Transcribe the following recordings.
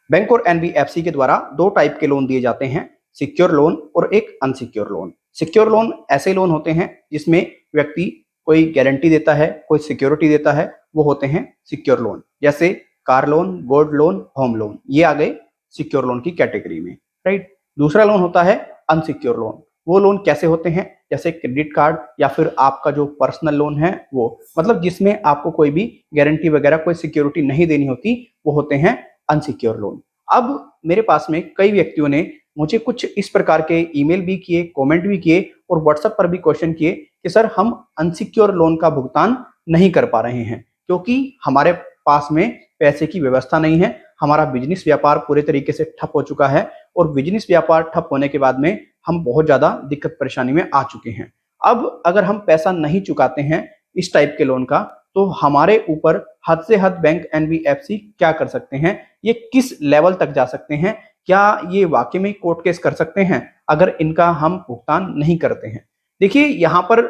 Bank और NBFC के द्वारा दो टाइप के लोन दिए जाते हैं, सिक्योर लोन और एक अनसिक्योर लोन। सिक्योर लोन ऐसे लोन होते हैं जिसमें व्यक्ति कोई गारंटी देता है, कोई सिक्योरिटी देता है, वो होते हैं सिक्योर लोन। जैसे car loan, gold loan, home loan, ये आ गए सिक्योर लोन की कैटेगरी में, राइट। दूसरा लोन होता है अनसिक्योर लोन। वो लोन कैसे होते हैं? जैसे क्रेडिट कार्ड या फिर आपका जो पर्सनल लोन है, वो मतलब जिसमें आपको कोई भी गारंटी वगैरह, कोई सिक्योरिटी नहीं देनी होती, वो होते हैं अनसिक्योर लोन। अब मेरे पास में कई व्यक्तियों ने मुझे कुछ इस प्रकार के ईमेल भी किए, कमेंट भी किए और व्हाट्सएप पर भी क्वेश्चन किए कि सर हम अनसिक्योर लोन का भुगतान नहीं कर पा रहे हैं क्योंकि हमारे पास में पैसे की व्यवस्था नहीं है, हमारा बिजनेस व्यापार पूरे तरीके से ठप हो चुका है और बिजनेस व्यापार ठप होने के बाद में हम बहुत ज्यादा दिक्कत परेशानी में आ चुके हैं। अब अगर हम पैसा नहीं चुकाते हैं इस टाइप के लोन का, तो हमारे ऊपर हद से हद बैंक एनबीएफसी क्या कर सकते हैं, ये किस लेवल तक जा सकते हैं, क्या ये वाकई में कोर्ट केस कर सकते हैं अगर इनका हम भुगतान नहीं करते हैं। देखिए यहाँ पर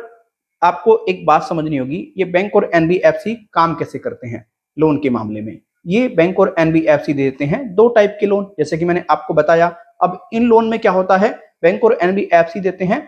आपको एक बात समझनी होगी, ये बैंक और एनबीएफसी काम कैसे करते हैं लोन के मामले में। ये बैंक और एनबीएफसी देते हैं दो टाइप के लोन, जैसे कि मैंने आपको बताया। अब इन लोन में क्या होता है, बैंक और एनबीएफसी देते हैं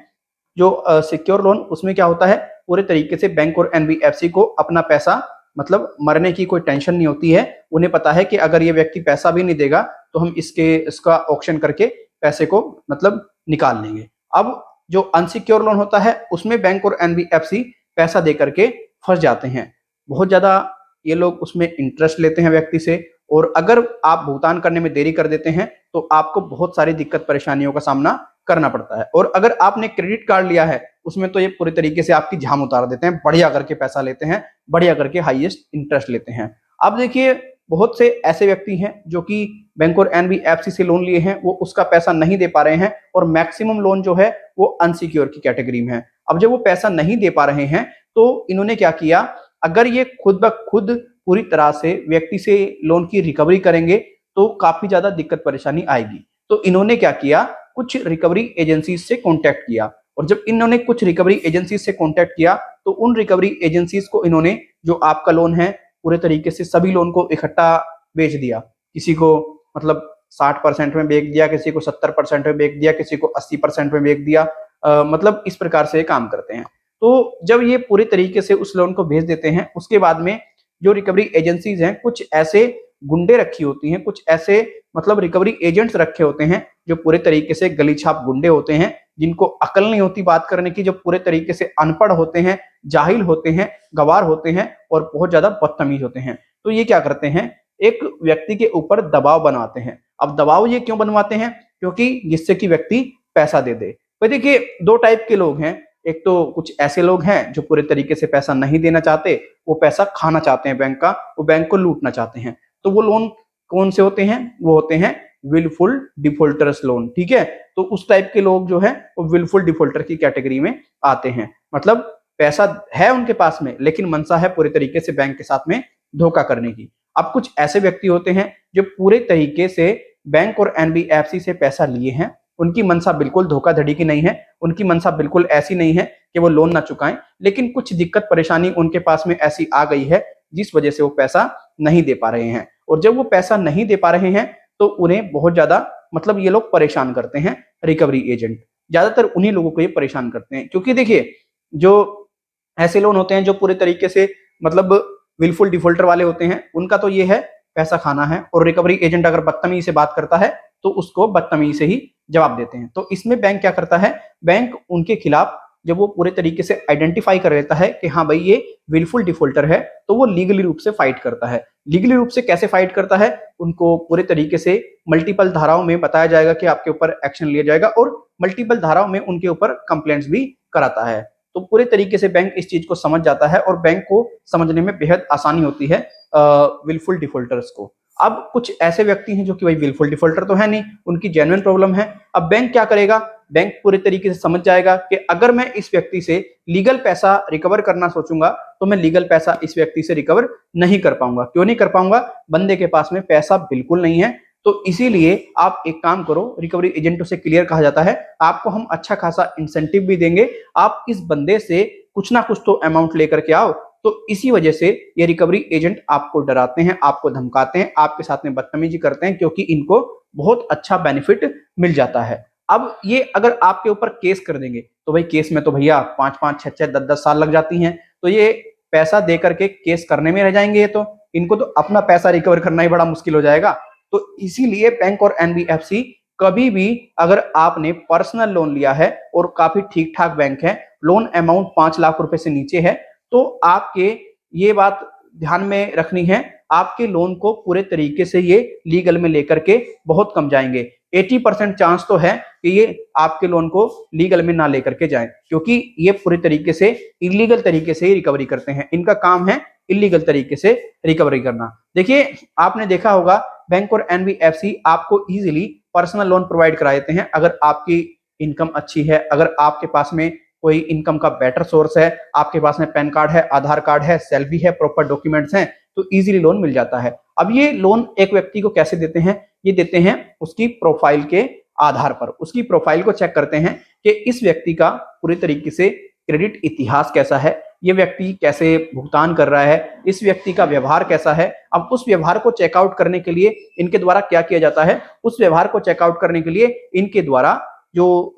जो सिक्योर लोन, उसमें क्या होता है, पूरे तरीके से बैंक और एनबीएफसी को अपना पैसा, मतलब मरने की कोई टेंशन नहीं होती है। उन्हें पता है कि अगर ये व्यक्ति पैसा भी नहीं देगा तो हम इसका ऑक्शन करके पैसे को मतलब निकाल लेंगे। अब जो अनसिक्योर लोन होता है उसमें बैंक और एनबीएफसी पैसा दे करके फंस जाते हैं। बहुत ज्यादा ये लोग उसमें इंटरेस्ट लेते हैं व्यक्ति से, और अगर आप भुगतान करने में देरी कर देते हैं तो आपको बहुत सारी दिक्कत परेशानियों का सामना करना पड़ता है। और अगर आपने क्रेडिट कार्ड लिया है उसमें तो ये पूरी तरीके से आपकी जान उतार देते हैं, बढ़िया करके पैसा लेते हैं, बढ़िया करके हाईएस्ट इंटरेस्ट लेते हैं। अब देखिए बहुत से ऐसे व्यक्ति हैं जो कि बैंक और एनबीएफसी से लोन लिए हैं, वो उसका पैसा नहीं दे पा रहे हैं और मैक्सिमम लोन जो है वो अनसिक्योर की कैटेगरी में है। अब जब वो पैसा नहीं दे पा रहे हैं तो इन्होंने क्या किया, अगर ये खुद ब खुद पूरी तरह से व्यक्ति से लोन की रिकवरी करेंगे तो काफी ज्यादा दिक्कत परेशानी आएगी। तो इन्होंने क्या किया, कुछ रिकवरी एजेंसीज से कांटेक्ट किया, और जब इन्होंने कुछ रिकवरी एजेंसीज से कांटेक्ट किया तो उन रिकवरी एजेंसीज को इन्होंने जो आपका लोन है पूरे तरीके से सभी लोन को इकट्ठा बेच दिया। किसी को मतलब 60% में बेच दिया, किसी को 70% में बेच दिया, किसी को 80% में बेच दिया। मतलब इस प्रकार से काम करते हैं। तो जब ये पूरे तरीके से उस लोन को भेज देते हैं, उसके बाद में जो रिकवरी एजेंसीज हैं कुछ ऐसे गुंडे रखी होती हैं, कुछ ऐसे मतलब रिकवरी एजेंट्स रखे होते हैं जो पूरे तरीके से गली छाप गुंडे होते हैं, जिनको अकल नहीं होती बात करने की, जो पूरे तरीके से अनपढ़ होते हैं, जाहिल होते हैं, गवार होते हैं और बहुत ज्यादा बदतमीज होते हैं। तो ये क्या करते हैं, एक व्यक्ति के ऊपर दबाव बनाते हैं। अब दबाव ये क्यों बनवाते हैं, क्योंकि जिससे कि व्यक्ति पैसा दे दे। तो देखिए दो टाइप के लोग हैं, एक तो कुछ ऐसे लोग हैं जो पूरे तरीके से पैसा नहीं देना चाहते, वो पैसा खाना चाहते हैं बैंक का, वो बैंक को लूटना चाहते हैं। तो वो लोन कौन से होते हैं, वो होते हैं विलफुल डिफॉल्टर्स लोन, ठीक है। तो उस टाइप के लोग जो है वो विलफुल डिफॉल्टर की कैटेगरी में आते हैं। मतलब पैसा है उनके पास में लेकिन मनसा है पूरे तरीके से बैंक के साथ में धोखा करने की। अब कुछ ऐसे व्यक्ति होते हैं जो पूरे तरीके से बैंक और एनबीएफसी से पैसा लिए हैं, उनकी मनसा बिल्कुल धोखाधड़ी की नहीं है, उनकी मनसा बिल्कुल ऐसी नहीं है कि वो लोन ना चुकाएं, लेकिन कुछ दिक्कत परेशानी उनके पास में ऐसी आ गई है जिस वजह से वो पैसा नहीं दे पा रहे हैं। और जब वो पैसा नहीं दे पा रहे हैं तो उन्हें बहुत ज्यादा मतलब ये लोग परेशान करते हैं, रिकवरी एजेंट ज्यादातर उन्हीं लोगों को ये परेशान करते हैं। क्योंकि देखिए जो ऐसे लोन होते हैं जो पूरे तरीके से मतलब विलफुल डिफॉल्टर वाले होते हैं, उनका तो ये है पैसा खाना है, और रिकवरी एजेंट अगर बदतमीजी से बात करता है तो उसको बदतमीजी से ही जवाब देते हैं। तो इसमें बैंक क्या करता है, बैंक उनके खिलाफ जब वो पूरे तरीके से आइडेंटिफाई कर लेता है कि हाँ भाई ये विलफुल डिफॉल्टर है, तो वो लीगली रूप से फाइट करता है। लीगली रूप से कैसे फाइट करता है, उनको पूरे तरीके से मल्टीपल धाराओं में बताया जाएगा कि आपके ऊपर एक्शन लिया जाएगा, और मल्टीपल धाराओं में उनके ऊपर कंप्लेंट्स भी कराता है। तो पूरे तरीके से बैंक इस चीज को समझ जाता है और बैंक को समझने में बेहद आसानी होती है विलफुल डिफॉल्टर्स को। अब कुछ ऐसे व्यक्ति हैं जो कि भाई विलफुल डिफॉल्टर तो है नहीं, उनकी जेन्युइन प्रॉब्लम है। अब बैंक क्या करेगा, बैंक पूरे तरीके से समझ जाएगा कि अगर मैं इस व्यक्ति से लीगल पैसा रिकवर करना सोचूंगा तो मैं लीगल पैसा इस व्यक्ति से रिकवर नहीं कर पाऊंगा। क्यों नहीं कर पाऊंगा, बंदे के पास में पैसा बिल्कुल नहीं है। तो इसीलिए आप एक काम करो, रिकवरी एजेंटों से क्लियर कहा जाता है आपको हम अच्छा खासा इंसेंटिव भी देंगे, आप इस बंदे से कुछ ना कुछ तो अमाउंट लेकर के आओ, तो इसी वजह से ये रिकवरी एजेंट आपको डराते हैं, आपको धमकाते हैं, आपके साथ में बदतमीजी करते हैं, क्योंकि इनको बहुत अच्छा बेनिफिट मिल जाता है। अब ये अगर आपके ऊपर केस कर देंगे तो भाई केस में तो भैया 5-5, 6-6, 10-10 साल लग जाती हैं, तो ये पैसा दे करके केस करने में रह जाएंगे। ये तो इनको तो अपना पैसा रिकवर करना ही बड़ा मुश्किल हो जाएगा। तो इसीलिए बैंक और एनबीएफसी कभी भी, अगर आपने पर्सनल लोन लिया है और काफी ठीक ठाक बैंक है, लोन अमाउंट 5 लाख रुपए से नीचे है, तो आपके ये बात ध्यान में रखनी है, आपके लोन को पूरे तरीके से ये लीगल में लेकर के बहुत कम जाएंगे। 80% चांस तो है कि ये आपके लोन को लीगल में ना लेकर के जाएं, क्योंकि ये पूरे तरीके से इलीगल तरीके से ही रिकवरी करते हैं। इनका काम है इलीगल तरीके से रिकवरी करना। देखिए, आपने देखा होगा बैंक और एनबीएफसी आपको इजीली पर्सनल लोन प्रोवाइड करा देते हैं। अगर आपकी इनकम अच्छी है, अगर आपके पास में कोई इनकम का बेटर सोर्स है, आपके पास में पैन कार्ड है, आधार कार्ड है, सैलरी है, प्रॉपर डॉक्यूमेंट्स हैं, तो इजीली लोन मिल जाता है। अब ये लोन एक व्यक्ति को कैसे देते हैं? ये देते हैं उसकी प्रोफाइल के आधार पर। उसकी प्रोफाइल को चेक करते हैं कि इस व्यक्ति का पूरी तरीके से क्रेडिट इतिहास कैसा है, ये व्यक्ति कैसे भुगतान कर रहा है, इस व्यक्ति का व्यवहार कैसा है। अब उस व्यवहार को चेकआउट करने के लिए इनके द्वारा क्या किया जाता है? उस व्यवहार को चेकआउट करने के लिए इनके द्वारा जो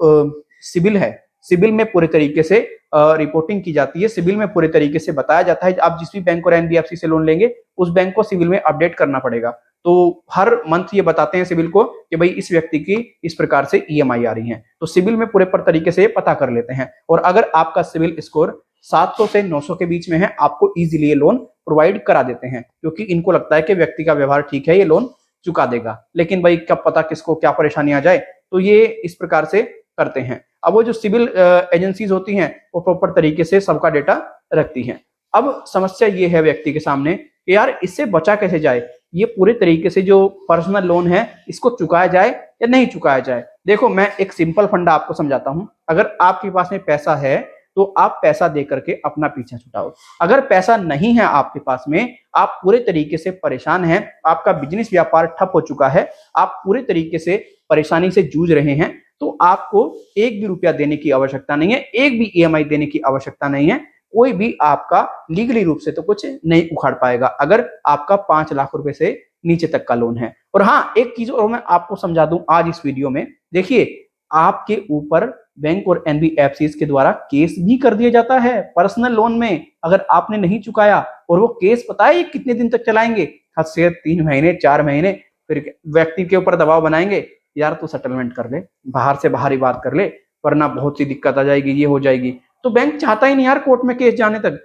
सिबिल है, सिबिल में पूरे तरीके से रिपोर्टिंग की जाती है। सिबिल में पूरे तरीके से बताया जाता है, आप जिस भी बैंक और एनबीएफसी से लोन लेंगे उस बैंक को सिबिल में अपडेट करना पड़ेगा। तो हर मंथ ये बताते हैं सिबिल को कि भाई इस व्यक्ति की इस प्रकार से ईएमआई आ रही है, तो सिबिल में पूरे पर तरीके से पता कर लेते हैं। और अगर आपका सिबिल स्कोर 700 से 900 के बीच में है, आपको इजीली ये लोन प्रोवाइड करा देते हैं, क्योंकि इनको लगता है कि व्यक्ति का व्यवहार ठीक है, ये लोन चुका देगा। लेकिन भाई कब पता किसको क्या परेशानी आ जाए, तो ये इस प्रकार से करते हैं। अब वो जो सिविल एजेंसीज होती हैं वो प्रॉपर तरीके से सबका डेटा रखती हैं। अब समस्या ये है व्यक्ति के सामने कि यार इससे बचा कैसे जाए, ये पूरे तरीके से जो पर्सनल लोन है इसको चुकाया जाए या नहीं चुकाया जाए। देखो, मैं एक सिंपल फंडा आपको समझाता हूं। अगर आपके पास में पैसा है तो आप पैसा दे करके अपना पीछा छुटाओ। अगर पैसा नहीं है आपके पास में, आप पूरे तरीके से परेशान हैं, आपका बिजनेस व्यापार ठप हो चुका है, आप पूरे तरीके से परेशानी से जूझ रहे हैं, तो आपको एक भी रुपया देने की आवश्यकता नहीं है, एक भी ईएमआई देने की आवश्यकता नहीं है। कोई भी आपका लीगली रूप से तो कुछ नहीं उखाड़ पाएगा अगर आपका 5 लाख रुपए से नीचे तक का लोन है। और हाँ, एक चीज और मैं आपको समझा दूं आज इस वीडियो में। देखिए, आपके ऊपर बैंक और एनबीएफसी के द्वारा केस भी कर दिया जाता है पर्सनल लोन में। अगर आपने नहीं चुकाया, और वो केस पता है कितने दिन तक चलाएंगे? हद से 3 महीने, 4 महीने। फिर व्यक्ति के ऊपर दबाव बनाएंगे, यार तू सेटलमेंट कर ले, बाहर से बाहर ही बात कर ले, वरना बहुत सी दिक्कत आ जाएगी, ये हो जाएगी। तो बैंक चाहता ही नहीं यार कोर्ट में केस जाने तक।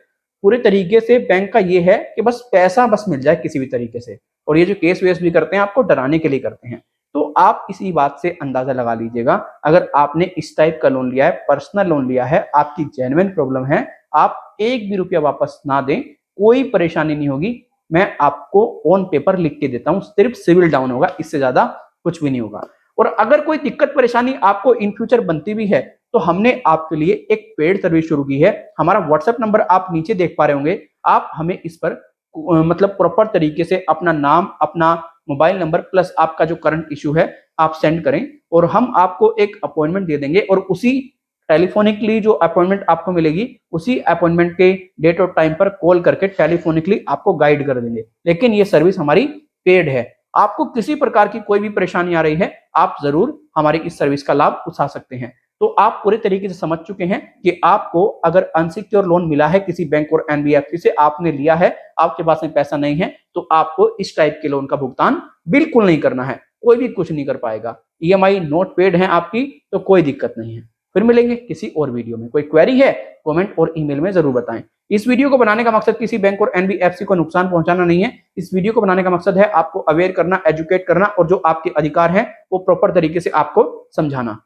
पूरे तरीके से बैंक का ये है कि बस पैसा बस मिल जाए किसी भी तरीके से। और ये जो केस वेस भी करते हैं आपको डराने के लिए करते हैं। तो आप इसी बात से अंदाजा लगा लीजिएगा, अगर आपने इस टाइप का लोन लिया है, पर्सनल लोन लिया है, आपकी जेन्युइन प्रॉब्लम है, आप एक भी रुपया वापस ना दें, कोई परेशानी नहीं होगी। मैं आपको ऑन पेपर लिख के देता हूं, सिर्फ सिविल डाउन होगा, इससे ज्यादा कुछ भी नहीं होगा। और अगर कोई दिक्कत परेशानी आपको इन फ्यूचर बनती भी है, तो हमने आपके लिए एक पेड सर्विस शुरू की है। हमारा व्हाट्सएप नंबर आप नीचे देख पा रहे होंगे। आप हमें इस पर मतलब प्रॉपर तरीके से अपना नाम, अपना मोबाइल नंबर प्लस आपका जो करंट इशू है आप सेंड करें, और हम आपको एक अपॉइंटमेंट दे देंगे। और उसी टेलीफोनिकली जो अपॉइंटमेंट आपको मिलेगी, उसी अपॉइंटमेंट के डेट और टाइम पर कॉल करके टेलीफोनिकली आपको गाइड कर देंगे। लेकिन ये सर्विस हमारी पेड है। आपको किसी प्रकार की कोई भी परेशानी आ रही है, आप जरूर हमारी इस सर्विस का लाभ उठा सकते हैं। तो आप पूरे तरीके से समझ चुके हैं कि आपको अगर अनसिक्योर लोन मिला है किसी बैंक और एनबीएफसी से, आपने लिया है, आपके पास में पैसा नहीं है, तो आपको इस टाइप के लोन का भुगतान बिल्कुल नहीं करना है। कोई भी कुछ नहीं कर पाएगा। ईएमआई नोट पेड है आपकी, तो कोई दिक्कत नहीं है। फिर मिलेंगे किसी और वीडियो में। कोई क्वेरी है कमेंट और ईमेल में जरूर बताएं। इस वीडियो को बनाने का मकसद किसी बैंक और एनबीएफसी को नुकसान पहुंचाना नहीं है। इस वीडियो को बनाने का मकसद है आपको अवेयर करना, एजुकेट करना, और जो आपके अधिकार हैं वो प्रॉपर तरीके से आपको समझाना।